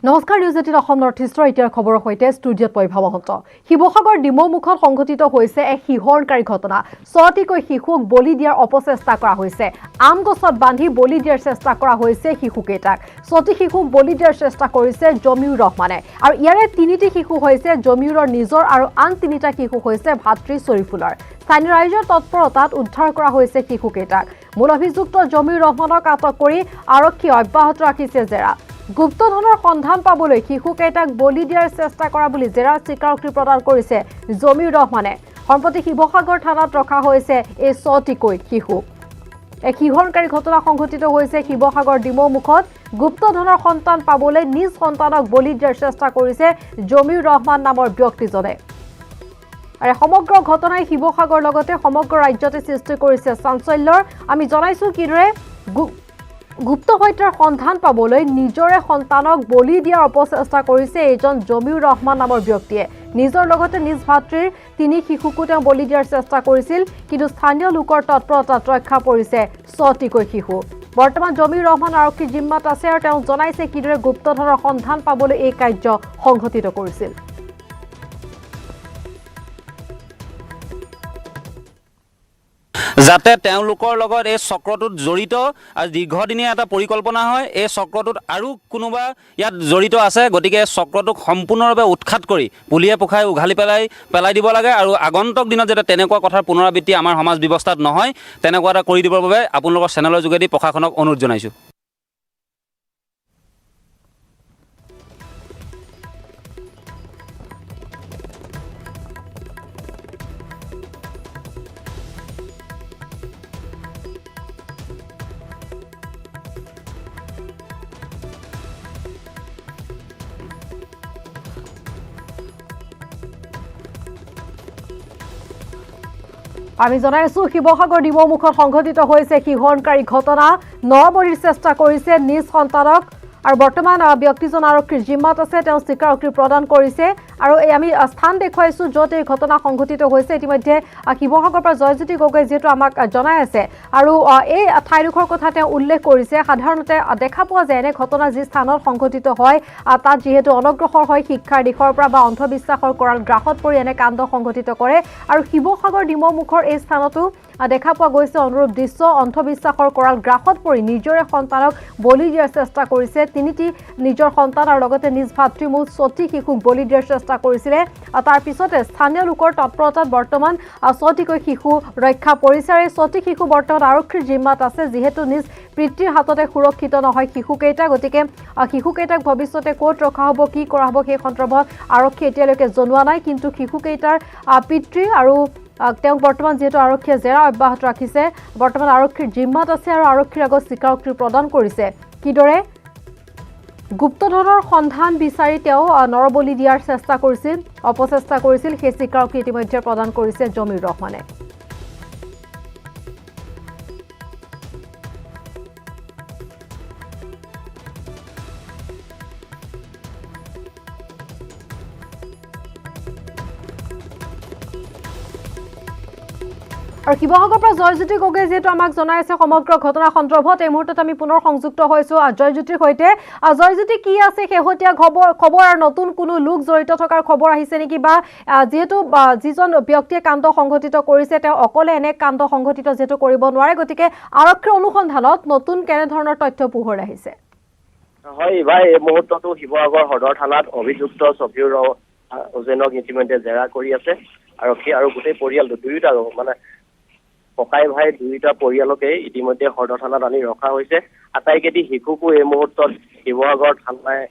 নমস্কাৰ news 18 Assam north ইষ্টৰ এতিয়াৰ খবৰৰ সৈতে ষ্টুডিঅ'ত পৰিভা মহন্ত। শিৱসাগৰ ডিমৌমুখত সংঘটিত হৈছে এক শিহৰণকাৰী ঘটনা। 6টিকৈ শিশুক বলি দিয়াৰ অপচেষ্টা কৰা হৈছে। আম গছত বান্ধি বলি দিয়াৰ চেষ্টা কৰা হৈছে শিশুকেইটাক। 6টি শিশুক বলি দিয়াৰ চেষ্টা কৰিছে জমিউৰ ৰহমানে। আৰু ইয়াৰে 3টি শিশু হৈছে জমিউৰৰ নিজৰ আৰু আন 3টা শিশু হৈছে ভাতৃ চৰিফুলৰ। স্থানীয় ৰাইজৰ তৎপৰতাত উদ্ধাৰ কৰা হৈছে শিশুকেইটাক। মূল অভিযুক্ত জমিউৰ ৰহমানক আটক কৰি আৰক্ষীয়ে অব্যাহত ৰাখিছে জেৰা। গুপ্তধনৰ সন্ধান পাবলৈ শিশুকেইটাক বলি দিয়াৰ চেষ্টা কৰা বুলি জেৰাৰ স্বীকাৰোক্তি প্ৰদান কৰিছে জমিউৰ ৰহমানে। সম্প্ৰতি শিৱসাগৰ থানাত ৰখা হৈছে এই 6টিকৈ শিশু। এক শিহৰণকাৰী ঘটনা সংঘটিত হৈছে শিৱসাগৰ ডিমৌমুখত। গুপ্তধনৰ সন্তান পাবলৈ নিজ সন্তানক বলি দিয়াৰ চেষ্টা কৰিছে জমিউৰ ৰহমান নামৰ ব্যক্তিজনে। আৰু সমগ্ৰ ঘটনাই শিৱসাগৰ লগতে সমগ্ৰ ৰাজ্যতে সৃষ্টি কৰিছে চাঞ্চল্যৰ। আমি জনাইছো কিদৰে গুপ্ত হত্যাৰ সন্ধান পাবলৈ নিজৰে সন্তানক বলি দিয়াৰ অপচেষ্টা কৰিছে এজন জমিউৰ ৰহমান নামৰ ব্যক্তিয়ে। নিজৰ লগতে নিজ ভাতৃৰ 3 শিশুকো তেওঁ বলি দিয়াৰ চেষ্টা কৰিছিল, কিন্তু স্থানীয় লোকৰ তৎপৰতাত ৰক্ষা পৰিছে 6টিকৈ শিশু। বৰ্তমান জমিউৰ ৰহমান আৰক্ষীৰ জিম্মাত আছে আৰু তেওঁ জনাইছে কিদৰে গুপ্তধনৰ সন্ধান পাবলৈ এই কাৰ্য সংঘটিত কৰিছিল। যাতে তেওঁলোকৰ লগত এই চক্ৰটোত জড়িত আৰু দীৰ্ঘদিনীয়া এটা পৰিকল্পনা হয়, এই চক্ৰটোত আৰু কোনোবা ইয়াত জড়িত আছে। গতিকে চক্ৰটোক সম্পূৰ্ণৰূপে উৎখাত কৰি পুলিয়ে পোখাই উঘালি পেলাই দিব লাগে আৰু আগন্তুক দিনত যাতে তেনেকুৱা কথাৰ পুনৰাবৃত্তি আমাৰ সমাজ ব্যৱস্থাত নহয়, তেনেকুৱা এটা কৰি দিবৰ বাবে আপোনালোকৰ চেনেলৰ যোগেদি প্ৰশাসনক অনুৰোধ জনাইছোঁ। আমি জনাইছো শিৱসাগৰ ডিমৌমুখত সংঘটিত হৈছে শিহৰণকাৰী ঘটনা। নৰবলিৰ চেষ্টা কৰিছে নিজ সন্তানক আৰু বৰ্তমান ব্যক্তিজন আৰক্ষীৰ জিম্মাত আছে। তেওঁ স্বীকাৰোক্তি প্ৰদান কৰিছে আৰু আমি স্থান দেখুৱাইছো য'ত এই ঘটনা সংঘটিত হৈছে। ইতিমধ্যে শিৱসাগৰৰ পৰা জয়জ্যোতি গগৈ যিহেতু আমাক জনাই আছে আৰু এই ঠাইডোখৰ কথা তেওঁ উল্লেখ কৰিছে। সাধাৰণতে দেখা পোৱা যায় এনে ঘটনা যি স্থানত সংঘটিত হয় তাত যিহেতু অনগ্ৰসৰ হয় শিক্ষাৰ দিশৰ পৰা বা অন্ধবিশ্বাসৰ কৰাল গ্ৰাসত পৰি এনে কাণ্ড সংঘটিত কৰে। আৰু শিৱসাগৰ ডিমৌমুখৰ এই স্থানতো দেখা পোৱা গৈছে অনুৰূপ দৃশ্য। অন্ধবিশ্বাসৰ কৰাল গ্ৰাসত পৰি নিজৰে সন্তানক বলি দিয়াৰ চেষ্টা কৰিছে। 3টি নিজৰ সন্তান আৰু লগতে নিজ ভাতৃ মুঠ 6টি শিশুক বলি দিয়াৰ চেষ্টা কৰিছিলে। তাৰ পিছতে স্থানীয় লোকৰ তৎপৰতাত বৰ্তমান 6টিকৈ শিশু ৰক্ষা পৰিছে আৰু এই 6টি শিশু বৰ্তমান আৰক্ষীৰ জিম্মাত আছে। যিহেতু নিজ পিতৃৰ হাততে সুৰক্ষিত নহয় শিশুকেইটা, গতিকে শিশুকেইটাক ভৱিষ্যতে ক'ত ৰখা হ'ব, কি কৰা হ'ব সেই সন্দৰ্ভত আৰক্ষী এতিয়ালৈকে জনোৱা নাই। কিন্তু শিশুকেইটাৰ পিতৃ আৰু তেওঁক বৰ্তমান যিহেতু আৰক্ষীয়ে জেৰা অব্যাহত ৰাখিছে, বৰ্তমান আৰক্ষীৰ জিম্মাত আছে আৰু আৰক্ষীৰ আগত স্বীকাৰোক্তি প্ৰদান কৰিছে কিদৰে গুপ্তধনৰ সন্ধান বিচাৰি তেওঁ নৰবলি দিয়াৰ চেষ্টা কৰিছিল, অপচেষ্টা কৰিছিল। সেই স্বীকাৰোক্তি ইতিমধ্যে প্ৰদান কৰিছে জমিউৰ ৰহমানে। আৰু শিৱসাগৰৰ পৰা জয়জ্যোতি গগৈ যিহেতু আমাক জনাই আছে সমগ্ৰ ঘটনা সন্দৰ্ভত। এই মুহূৰ্তত আমি পুনৰ সংযুক্ত হৈছো জয়জ্যোতিৰ সৈতে। জয়জ্যোতি, কি আছে শেহতীয়া খবৰ আৰু নতুন কোনো লোক জড়িত থকাৰ খবৰ আহিছে নেকি? বা যিহেতু যিজন ব্যক্তিয়ে কাণ্ড সংঘটিত কৰিছে তেওঁ অকলে এনে কাণ্ড সংঘটিত যিহেতু কৰিব নোৱাৰে, গতিকে আৰক্ষীৰ অনুসন্ধানত নতুন কেনেধৰণৰ তথ্য পোহৰ আহিছে? হয় ভাই, এই মুহূৰ্ততো শিৱসাগৰ সদৰ থানাত অভিযুক্ত চফিউৰ হুছেইনক ইতিমধ্যে জেৰা কৰি আছে আৰক্ষী আৰু গোটেই পৰিয়ালটো দুয়োটা মানে ককাই ভাই দুয়োটা পৰিয়ালকেই ইতিমধ্যে সদৰ থানাত আনি ৰখা হৈছে। আটাইকেইটি শিশুকো এই মুহূৰ্তত শিৱসাগৰ থানাই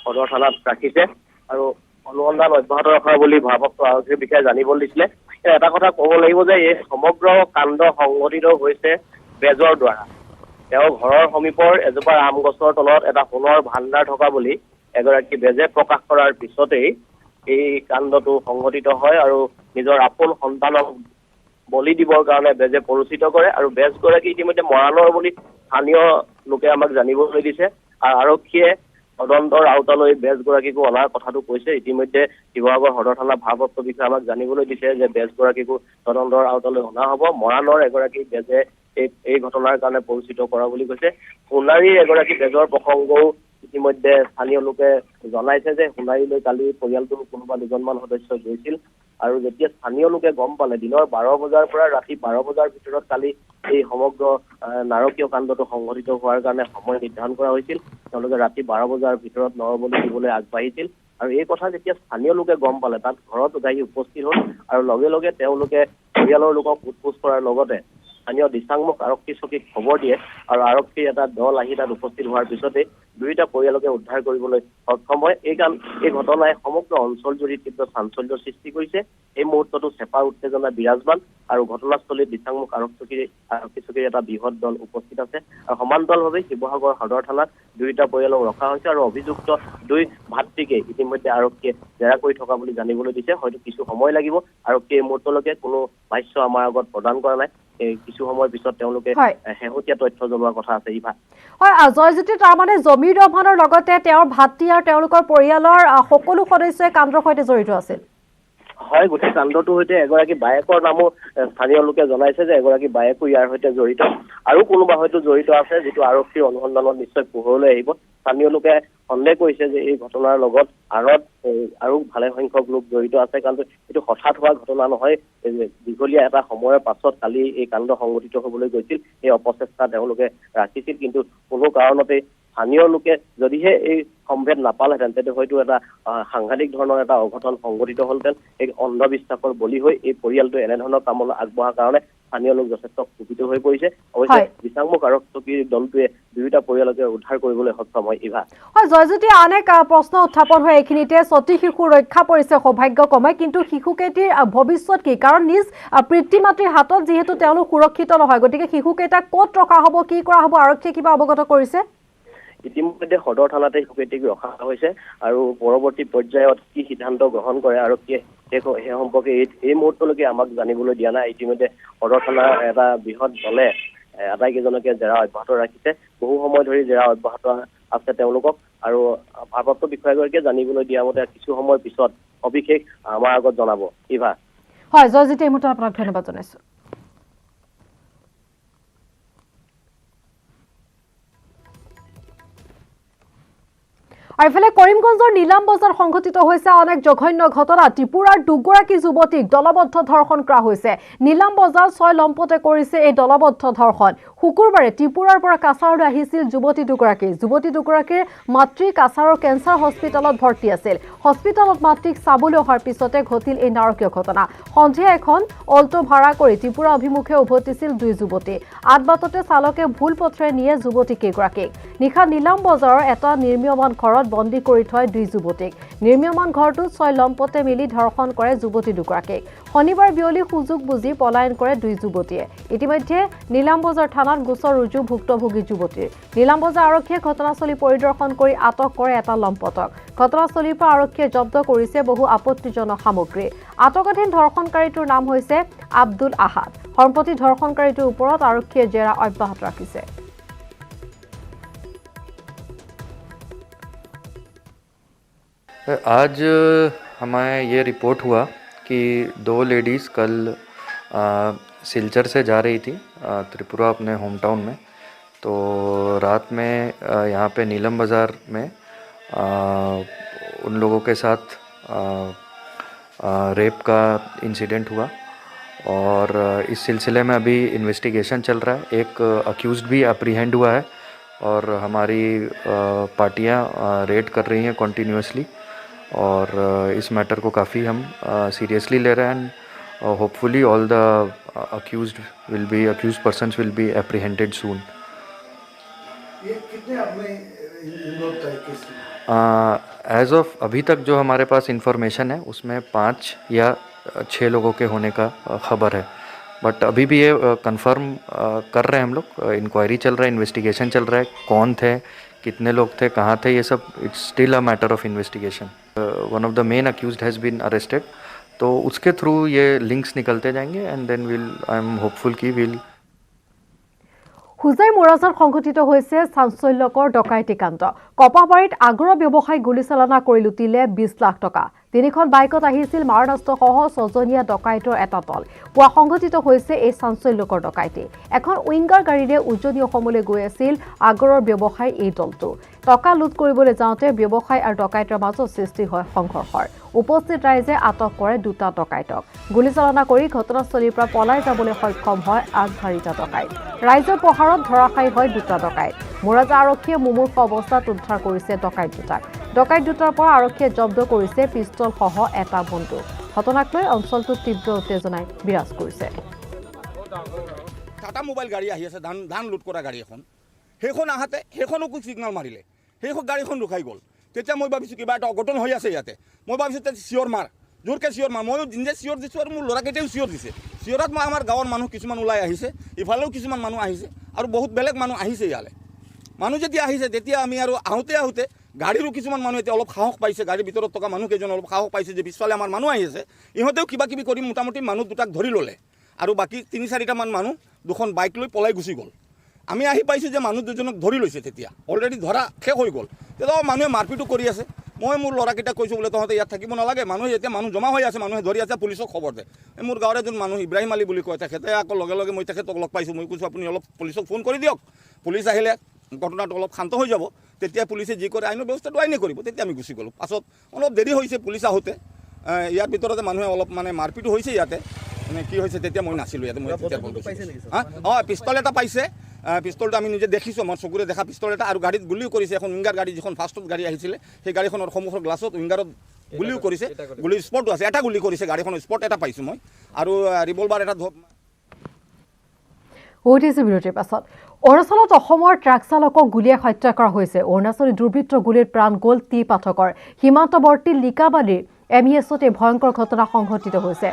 সদৰ থানাত ৰাখিছে আৰু অনুসন্ধান অব্যাহত ৰখা বুলি ভাৰপ্ৰাপ্ত আৰক্ষীৰ বিষয়ে জানিবলৈ দিছিলে। এটা কথা ক'ব লাগিব যে এই সমগ্ৰ কাণ্ড সংঘটিত হৈছে বেজৰ দ্বাৰা। তেওঁ ঘৰৰ সমীপৰ এজোপা আম গছৰ তলত এটা সোণৰ ভাণ্ডাৰ থকা বুলি এগৰাকী বেজে প্ৰকাশ কৰাৰ পিছতেই এই কাণ্ডটো সংঘটিত হয় আৰু নিজৰ আপোন সন্তানক বলি দিবৰ কাৰণে বেজে প্ৰৰোচিত কৰে আৰু বেজগৰাকী ইতিমধ্যে মৰাণৰ বুলি স্থানীয় লোকে আমাক জানিবলৈ দিছে। আৰু আৰক্ষীয়ে তদন্তৰ আওতালৈ বেজগৰাকীকো অনাৰ কথাটো কৈছে। ইতিমধ্যে শিৱসাগৰ সদৰ থানা ভাৰপ্ৰাপ্ত বিষয়া আমাক জানিবলৈ দিছে যে বেজগৰাকীকো তদন্তৰ আওতালৈ অনা হ'ব। মৰাণৰ এগৰাকী বেজে এই ঘটনাৰ কাৰণে পৰিচিত কৰা বুলি কৈছে। সোণাৰীৰ এগৰাকী বেজৰ প্ৰসংগও ইতিমধ্যে স্থানীয় লোকে জনাইছে যে সোণাৰীলৈ কালি পৰিয়ালটোৰ কোনোবা দুজনমান সদস্য গৈছিল আৰু যেতিয়া স্থানীয় লোকে গম পালে দিনৰ 12 বজাৰ পৰা ৰাতি 12 বজাৰ ভিতৰত কালি এই সমগ্ৰ নাৰকীয় কাণ্ডটো সংঘটিত হোৱাৰ কাৰণে সময় নিৰ্ধাৰণ কৰা হৈছিল তেওঁলোকে ৰাতি 12 বজাৰ ভিতৰত নৰবলি দিবলৈ আগবাঢ়িছিল আৰু এই কথা যেতিয়া স্থানীয় লোকে গম পালে তাত ঘৰত যাই উপস্থিত হ'ল আৰু লগে লগে তেওঁলোকে পৰিয়ালৰ লোকক উৎপোচ কৰাৰ লগতে স্থানীয় দিচাংমুখ আৰক্ষী চকীক খবৰ দিয়ে আৰু আৰক্ষীৰ এটা দল আহি তাত উপস্থিত হোৱাৰ পিছতে দুইটা পৰিয়ালকে উদ্ধাৰ কৰিবলৈ সক্ষম হয় এই ঘটনাই সমগ্ৰ অঞ্চলজুৰি তীব্ৰ চাঞ্চল্যৰ সৃষ্টি কৰিছে এই মুহূৰ্ততো চেপাৰ উত্তেজনা বিৰাজমান আৰু ঘটনাস্থলীত দিচাংমুখ আৰক্ষী চকীৰ এটা বৃহৎ দল উপস্থিত আছে আৰু সমান্তৰালভাৱে শিৱসাগৰ সদৰ থানাত দুইটা পৰিয়ালক ৰখা হৈছে আৰু অভিযুক্ত দুই ভাতৃকে ইতিমধ্যে আৰক্ষীয়ে জেৰা কৰি থকা বুলি জানিবলৈ দিছে হয়তো কিছু সময় লাগিব আৰক্ষীয়ে এই মুহূৰ্তলৈকে কোনো ভাষ্য আমাৰ আগত প্ৰদান কৰা নাই কিছু সময়ৰ পিছত তেওঁলোকে শেহতীয়া তথ্য জনোৱাৰ কথা আছে ইভা হয় জয়জ্যোতি তাৰমানে জমিৰ ৰভানৰ লগতে তেওঁৰ ভাতৃ আৰু তেওঁলোকৰ পৰিয়ালৰ সকলো সদস্যই কাণ্ডৰ সৈতে জড়িত আছিল হয় গোটেই কাণ্ডটোৰ সৈতে এগৰাকী বায়েকৰ নামো স্থানীয় লোকে জনাইছে যে এগৰাকী বায়েকো ইয়াৰ সৈতে জড়িত আৰু কোনোবা হয়তো জড়িত আছে যিটো আৰক্ষীৰ অনুসন্ধানত নিশ্চয় পোহৰলৈ আহিব স্থানীয় লোকে সন্দেহ কৰিছে যে এই ঘটনাৰ লগত আৰু ভালে সংখ্যক লোক জড়িত আছে কাৰণ এইটো হঠাৎ হোৱা ঘটনা নহয় দীঘলীয়া এটা সময়ৰ পাছত কালি এই কাণ্ড সংঘটিত হ'বলৈ গৈছিল এই অপচেষ্টা তেওঁলোকে ৰাখিছিল কিন্তু কোনো কাৰণতে স্থানীয় লোকে যদিহে এই সম্ভেদ নাপালেহেঁতেন তেতিয়া হয়তো এটা সাংঘাতিক ধৰণৰ এটা অঘটন সংঘটিত হ'লহেঁতেন এই অন্ধবিশ্বাসৰ বলি হৈ এই পৰিয়ালটো এনেধৰণৰ কামলৈ আগবঢ়াৰ কাৰণে স্থানীয় লোক যথেষ্ট কুপিত হৈ পৰিছে অৱশ্যে দিচাংমুখ আৰক্ষীৰ দলটোৱে দুয়োটা পৰিয়ালকে উদ্ধাৰ কৰিবলৈ সক্ষম হয় ইভা হয় জয়জ্যোতি আন এক প্ৰশ্ন উত্থাপন হয় এইখিনিতে সতী শিশু ৰক্ষা পৰিছে সৌভাগ্যক্ৰমে কিন্তু শিশুকেইটিৰ ভৱিষ্যত কি কাৰণ নিজ পিতৃ মাতৃৰ হাতত যিহেতু তেওঁলোক সুৰক্ষিত নহয় গতিকে শিশুকেইটাক ক'ত ৰখা হ'ব কি কৰা হ'ব আৰক্ষীয়ে কিবা অৱগত কৰিছে ইতিমধ্যে সদৰ থানাতে শিশুকেইটিক ৰখা হৈছে আৰু পৰৱৰ্তী পৰ্যায়ত কি সিদ্ধান্ত গ্ৰহণ কৰে আৰক্ষীয়ে সেই সম্পৰ্কে এই মুহূৰ্তলৈকে আমাক জানিবলৈ দিয়া নাই ইতিমধ্যে সদৰ থানাৰ এটা বৃহৎ দলে আটাইকেইজনকে জেৰা অব্যাহত ৰাখিছে বহু সময় ধৰি জেৰা অব্যাহত আছে তেওঁলোকক আৰু ভাৰপ্ৰাপ্ত বিষয়াগৰাকীয়ে জানিবলৈ দিয়া মতে কিছু সময়ৰ পিছত অভিষেক আমাৰ আগত জনাব ইভা হয় জয়জ্যোতি এই মুহূৰ্তত আপোনাক ধন্যবাদ জনাইছো আৰু ইফালে কৰিমগঞ্জৰ নীলাম বজাৰ সংঘটিত হৈছে অনেক জঘন্য ঘটনা ত্ৰিপুৰাৰ দুগৰাকী যুৱতীক দলবদ্ধ ধৰ্ষণ কৰা হৈছে নীলাম বজাৰ 6 লম্পতে কৰিছে এই দলবদ্ধ ধৰ্ষণ শুকুৰবাৰে ত্ৰিপুৰাৰ পৰা কাছাৰলৈ আহিছিল যুৱতী দুগৰাকীৰ মাতৃ কাছাৰৰ কেঞ্চাৰ হস্পিটেলত ভৰ্তি আছিল হস্পিটেলত মাতৃক চাবলৈ অহাৰ পিছতে ঘটিল এই নাৰকীয় ঘটনা সন্ধিয়া এখন অল্টো ভাড়া কৰি ত্ৰিপুৰা অভিমুখে উভতিছিল দুই যুৱতী আদবাটতে চালকে ভুল পথেৰে নিয়ে যুৱতীকেইগৰাকীক নিশা নীলাম বজাৰৰ এটা নিৰ্মীয়মান ঘৰত বন্দী কৰি থয় দুই যুৱতীক নিৰ্মীয়মান ঘৰটোত 6 লম্পতে মিলি ধৰ্ষণ কৰে যুৱতী দুগৰাকীক শনিবাৰ বিয়লি সুযোগ বুজি পলায়ন কৰে দুই যুৱতীয়ে ইতিমধ্যে নীলাম বজাৰ থানাত গোচৰ ৰুজু ভুক্তভোগী যুৱতীৰ নীলাম বজাৰ আৰক্ষীয়ে ঘটনাস্থলী পৰিদৰ্শন কৰি আটক কৰে এটা লম্পতক ঘটনাস্থলীৰ পৰা আৰক্ষীয়ে জব্দ কৰিছে বহু আপত্তিজনক সামগ্ৰী আটকাধীন ধৰ্ষণকাৰীটোৰ নাম হৈছে আব্দুল আহাদ সম্প্ৰতি ধৰ্ষণকাৰীটোৰ ওপৰত আৰক্ষীয়ে জেৰা অব্যাহত ৰাখিছে आज हमें ये रिपोर्ट हुआ कि 2 लेडीज़ कल सिलचर से जा रही थी त्रिपुरा अपने होम टाउन में तो रात में यहाँ पे नीलम बाज़ार में उन लोगों के साथ रेप का इंसिडेंट हुआ और इस सिलसिले में अभी इन्वेस्टिगेशन चल रहा है एक अक्यूज़्ड भी अप्रीहेंड हुआ है और हमारी पार्टियाँ रेड कर रही हैं कॉन्टीन्यूसली और इस मैटर को काफ़ी हम सीरियसली ले रहे हैं and hopefully all the accused persons will be apprehended soon as of अभी तक जो हमारे पास इंफॉर्मेशन है उसमें 5 या 6 लोगों के होने का खबर है बट अभी भी ये कंफर्म कर रहे हैं हम लोग इंक्वायरी चल रहा है इन्वेस्टिगेशन चल रहा है कौन थे कितने लोग थे कहाँ थे ये सब it's still a matter of investigation one of the main accused has been arrested तो उसके थ्रू ये लिंक्स निकलते जाएंगे and then I am hopeful कि विल হুজাই মোৰাজাত সংঘটিত হৈছে চাঞ্চল্যকৰ ডকাইতি কাণ্ড কপাহবাৰীত আগ্ৰহ ব্যৱসায়ী গুলীচালনা কৰি লুটিলে 20 লাখ টকা তিনিখন বাইকত আহিছিল মাৰণাস্ত্ৰসহ 6জনীয়া ডকাইতৰ এটা দল পুৱা সংঘটিত হৈছে এই চাঞ্চল্যকৰ ডকাইতি এখন উইংগাৰ গাড়ীৰে উজনি অসমলৈ গৈ আছিল আগৰৰ ব্যৱসায়ী এই দলটো টকা লুট কৰিবলৈ যাওঁতে ব্যৱসায়ী আৰু ডকাইতৰ মাজত সৃষ্টি হয় সংঘৰ্ষৰ উপস্থিত ৰাইজে আটক কৰে দুটা ডকাইতক গুলীচালনা কৰি ঘটনাস্থলীৰ পৰা পলাই যাবলৈ সক্ষম হয় আগধাৰিতা ডকাইত ৰাইজৰ পহাৰত ধৰাশায়ী হয় দুটা ডকাইত মোৰাজা আৰক্ষীয়ে মুমূৰ্ষ অৱস্থাত উদ্ধাৰ কৰিছে ডকাইত দুটাৰ পৰা আৰক্ষীয়ে জব্দ কৰিছে পিষ্টলসহ এটা বন্দুক ঘটনাক লৈ অঞ্চলটোত তীব্ৰ উত্তেজনাই বিৰাজ কৰিছে টাটা মোবাইল গাড়ী আহি আছে ধান লুট কৰা গাড়ী এখন সেইখন আহাতে সেইখনকো ছিগনেল মাৰিলে সেইখন গাড়ীখন ৰখাই গ'ল তেতিয়া মই ভাবিছোঁ কিবা এটা অঘটন হৈ আছে ইয়াতে মই ভাবিছোঁ চিঞৰ মাৰ জোৰকৈ চিঞৰ মাৰ ময়ো নিজে চিঞৰ দিছোঁ আৰু মোৰ ল'ৰাকেইটাও চিঞৰ দিছে চিঞৰত মই আমাৰ গাঁৱৰ মানুহ কিছুমান ওলাই আহিছে ইফালেও কিছুমান মানুহ আহিছে আৰু বহুত বেলেগ মানুহ আহিছে ইয়ালৈ মানুহ যেতিয়া আহিছে তেতিয়া আমি আৰু আহোঁতে গাড়ীৰো কিছুমান মানুহ এতিয়া অলপ সাহস পাইছে গাড়ীৰ ভিতৰত থকা মানুহকেইজন অলপ সাহস পাইছে যে পিছফালে আমাৰ মানুহ আহিছে ইহঁতেও কিবা কিবি কৰি মোটামুটি মানুহ দুটাক ধৰি ল'লে আৰু বাকী 3-4টামান মানুহ দুখন বাইক লৈ পলাই গুচি গ'ল আমি আহি পাইছোঁ যে মানুহ দুজনক ধৰি লৈছে তেতিয়া অলৰেডি ধৰা শেষ হৈ গ'ল তেতিয়া মানুহে মাৰপিটো কৰি আছে মই মোৰ ল'ৰাকেইটাক কৈছোঁ বোলে তহঁতে ইয়াত থাকিব নালাগে মানুহে এতিয়া মানুহ জমা হৈ আছে মানুহে ধৰি আছে পুলিচক খবৰ দে মোৰ গাঁৱৰ এজন মানুহ ইব্ৰাহিম আলী বুলি কয় তেখেতে আকৌ লগে লগে মই তেখেতক লগ পাইছোঁ মই কৈছোঁ আপুনি অলপ পুলিচক ফোন কৰি দিয়ক পুলিচ আহিলে ঘটনাটো অলপ শান্ত হৈ যাব তেতিয়া পুলিচে যি কৰে আইনৰ ব্যৱস্থাটো আইনে কৰিব তেতিয়া আমি গুচি গ'লোঁ পাছত অলপ দেৰি হৈছে পুলিচ আহোঁতে ইয়াৰ ভিতৰতে মানুহে অলপ মানে মাৰপিটো হৈছে ইয়াতে মানে কি হৈছে তেতিয়া মই নাছিলোঁ ইয়াতে মই তেতিয়া হয় পিষ্টল এটা পাইছে পিষ্টলটো আমি নিজে দেখিছোঁ আমাৰ চকুৰে দেখা পিষ্টল এটা আৰু গাড়ীত গুলিও কৰিছে এখন উইংগাৰ গাড়ী যিখন ফাৰ্ষ্টত গাড়ী আহিছিলে সেই গাড়ীখনৰ সন্মুখৰ গ্লাছত উইংগাৰত গুলিও কৰিছে গুলিৰ স্পটো আছে এটা গুলি কৰিছে গাড়ীখনৰ স্পট এটা পাইছোঁ মই আৰু ৰিভলভাৰ এটা OTC বিৰতিৰ পাছত অৰুণাচলত অসমৰ ট্ৰাক চালকক গুলীয়াই হত্যা কৰা হৈছে অৰুণাচলী দুৰ্বৃত্ত গুলীৰ প্ৰাণ গ'ল টি পাঠকৰ সীমান্তৱৰ্তী লিকাবালিৰ MESতে ভয়ংকৰ ঘটনা সংঘটিত হৈছে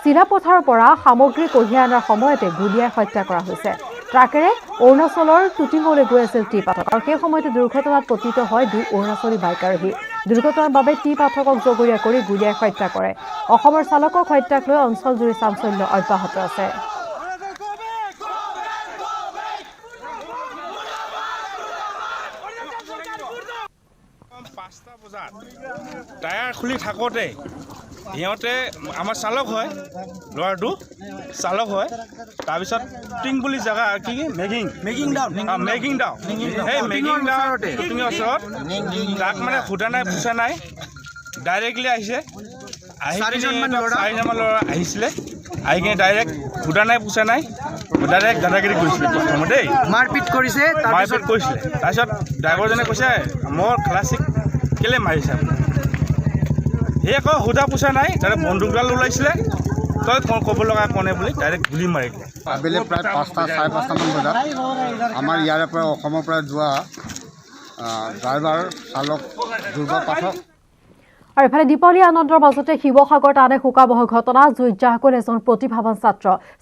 চিলাপথাৰৰ পৰা সামগ্ৰী কঢ়িয়াই অনাৰ সময়তে গুলীয়াই হত্যা কৰা হৈছে ট্ৰাকেৰে অৰুণাচলৰ টুটিঙলৈ গৈ আছিল টি পাঠক আৰু সেই সময়তে দুৰ্ঘটনাত পতিত হয় দুই অৰুণাচলী বাইক আৰোহী দুৰ্ঘটনাৰ বাবে টি পাঠকক জগৰীয়া কৰি গুলীয়াই হত্যা কৰে অসমৰ চালকক হত্যাক লৈ অঞ্চলজুৰি চাঞ্চল্য অব্যাহত আছে টায়াৰ খুলি থাকোঁতে সিহঁতে আমাৰ চালক হয় ল'ৰাটো চালক হয় তাৰপিছত টিং বুলি জেগা কি মেগিং ডাউন সেই মেগিং ডাউন টিঙৰ ওচৰত তাক মানে সোধা নাই পোছা নাই ডাইৰেক্টলি আহিছে আহি চাৰিজনমান ল'ৰা আহিছিলে আহি কিনে ডাইৰেক্ট সোধা নাই পোছা নাই ডাইৰেক্ট দাদাগিৰি কৰিছিলে প্ৰথমতে দেই মাৰপিট কৰিছিলে তাৰপিছত ড্ৰাইভাৰজনে কৈছে মোৰ ক্লাছিক কেলে মাৰিছে সেই আকৌ সোধা পোছা নাই তাতে বন্দুকডাল ওলাইছিলে তই ক'ব লগা কোনে বুলি ডাইৰেক্ট গুলি মাৰি দিলে আবেলি প্ৰায় 5:30-5:30মান বজাত আমাৰ ইয়াৰে পৰা অসমৰ পৰা যোৱা ড্ৰাইভাৰ চালক দুৰ্গা পাঠক আৰু ইফালে দীপাৱলী আনন্দৰ মাজতে শিৱসাগৰত আন এক শোকাবহ ঘটনা জুইত জাহ গ'ল এজন প্ৰতিভাৱান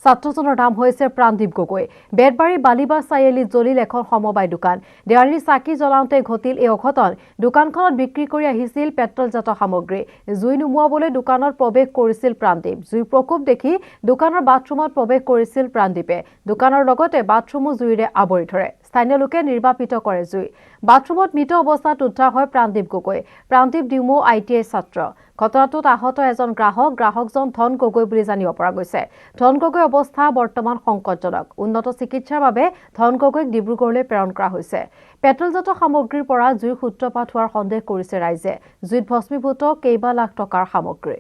ছাত্ৰজনৰ নাম হৈছে প্ৰাণদীপ গগৈ বেতবাৰী বালিবাৰ চাৰিআলিত জ্বলিল এখন সমবায় দোকান দেৱালীৰ চাকি জ্বলাওঁতে ঘটিল এই অঘটন দোকানখনত বিক্ৰী কৰি আহিছিল পেট্ৰলজাত সামগ্ৰী জুই নুমুৱাবলৈ দোকানত প্ৰৱেশ কৰিছিল প্ৰাণদীপ জুইৰ প্ৰকোপ দেখি দোকানৰ বাথৰুমত প্ৰৱেশ কৰিছিল প্ৰাণদীপে দোকানৰ লগতে বাথৰুমো জুইৰে আৱৰি ধৰে স্থানীয় লোকে নিৰ্বাপিত কৰে জুই বাথৰুমত মৃত অৱস্থাত উদ্ধাৰ হয় প্ৰাণদীপ গগৈ প্ৰাণদীপ ডিমো ITI ছাত্ৰ ঘটনাটোত আহত এজন গ্ৰাহকজন ধন গগৈ বুলি জানিব পৰা গৈছে ধন গগৈ অৱস্থা বৰ্তমান সংকটজনক উন্নত চিকিৎসাৰ বাবে ধন গগৈক ডিব্ৰুগড়লৈ প্ৰেৰণ কৰা হৈছে পেট্ৰলজাত সামগ্ৰীৰ পৰা জুইৰ সূত্ৰপাত হোৱাৰ সন্দেহ কৰিছে ৰাইজে জুইত ভস্মীভূত কেইবা লাখ টকাৰ সামগ্ৰী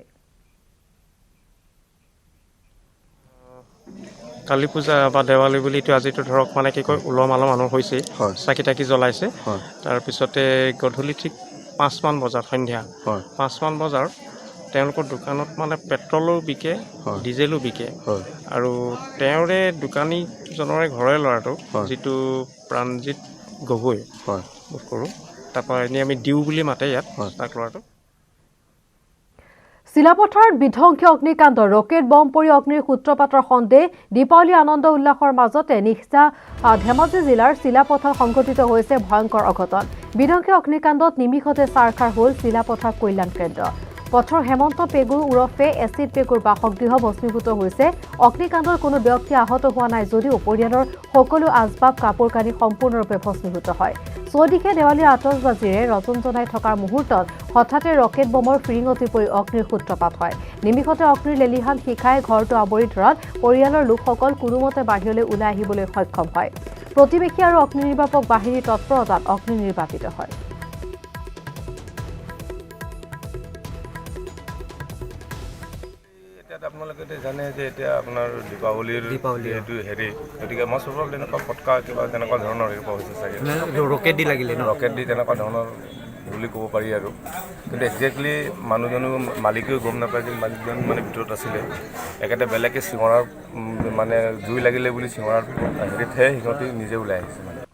কালী পূজা বা দেৱালী বুলি আজিতো ধৰক মানে কি কয় উলহ মালহ মানুহ হৈছে চাকি তাকি জ্বলাইছে তাৰপিছতে গধূলি ঠিক 5মান বজাত সন্ধিয়া 5মান বজাৰ তেওঁলোকৰ দোকানত মানে পেট্ৰলো বিকে ডিজেলো বিকে আৰু তেওঁৰে দোকানীজনৰে ঘৰৰে ল'ৰাটো যিটো প্ৰাণজিত গগৈ বোধ কৰোঁ তাৰপৰা এনেই আমি দিউ বুলি মাতে ইয়াত তাক ল'ৰাটো চিলাপথাৰত বিধ্বংসী অগ্নিকাণ্ড ৰকেট বম পৰি অগ্নিৰ সূত্ৰপাতৰ সন্দেহ দীপাৱলী আনন্দ উল্লাসৰ মাজতে নিশা ধেমাজি জিলাৰ চিলাপথাৰত সংঘটিত হৈছে ভয়ংকৰ অঘটন বিধ্বংসী অগ্নিকাণ্ডত নিমিষতে চাৰখাৰ হ'ল চিলাপথাৰ কল্যাণ কেন্দ্ৰ পথৰ হেমন্ত পেগুৰ ওৰফে এচিড পেগুৰ বাসগৃহ ভস্মীভূত হৈছে অগ্নিকাণ্ডৰ কোনো ব্যক্তি আহত হোৱা নাই যদিও পৰিয়ালৰ সকলো আচবাব কাপোৰ কানি সম্পূৰ্ণৰূপে ভস্মীভূত হয় চৌদিশে দেৱালীৰ আতচবাজীৰে ৰতন জনাই থকাৰ মুহূৰ্তত হঠাতে ৰকেট বমৰ ফিৰিঙতি পৰি অগ্নিৰ সূত্ৰপাত হয়। নিমিষতে অগ্নিৰ লেলিহান শিখাই ঘৰটো আৱৰি ধৰাত পৰিয়ালৰ লোকসকল কোনোমতে বাহিৰলৈ ওলাই আহিবলৈ সক্ষম হয়। প্ৰতিবেশী আৰু অগ্নি নিৰ্বাপক বাহিনীৰ তৎপৰতাত অগ্নি নিৰ্বাপিত হয়। আপোনালোকে জানে যে এতিয়া আপোনাৰ দীপাৱলীৰ এইটো হেৰি গতিকে মই চবৰ তেনেকুৱা ফটকা কিবা তেনেকুৱা ধৰণৰ হেৰি হৈছে চাগে ৰকেট দি লাগিলে ৰকেট দি তেনেকুৱা ধৰণৰ বুলি ক'ব পাৰি আৰু কিন্তু একজেক্টলি মানুহজনো মালিকেও গম নাপায় যে মালিকজন মানে ভিতৰত আছিলে একেটা বেলেগে চিঙৰাৰ মানে জুই লাগিলে বুলি চিঙৰাৰ হেৰিতহে সিহঁতি নিজে ওলাই আহিছে মানে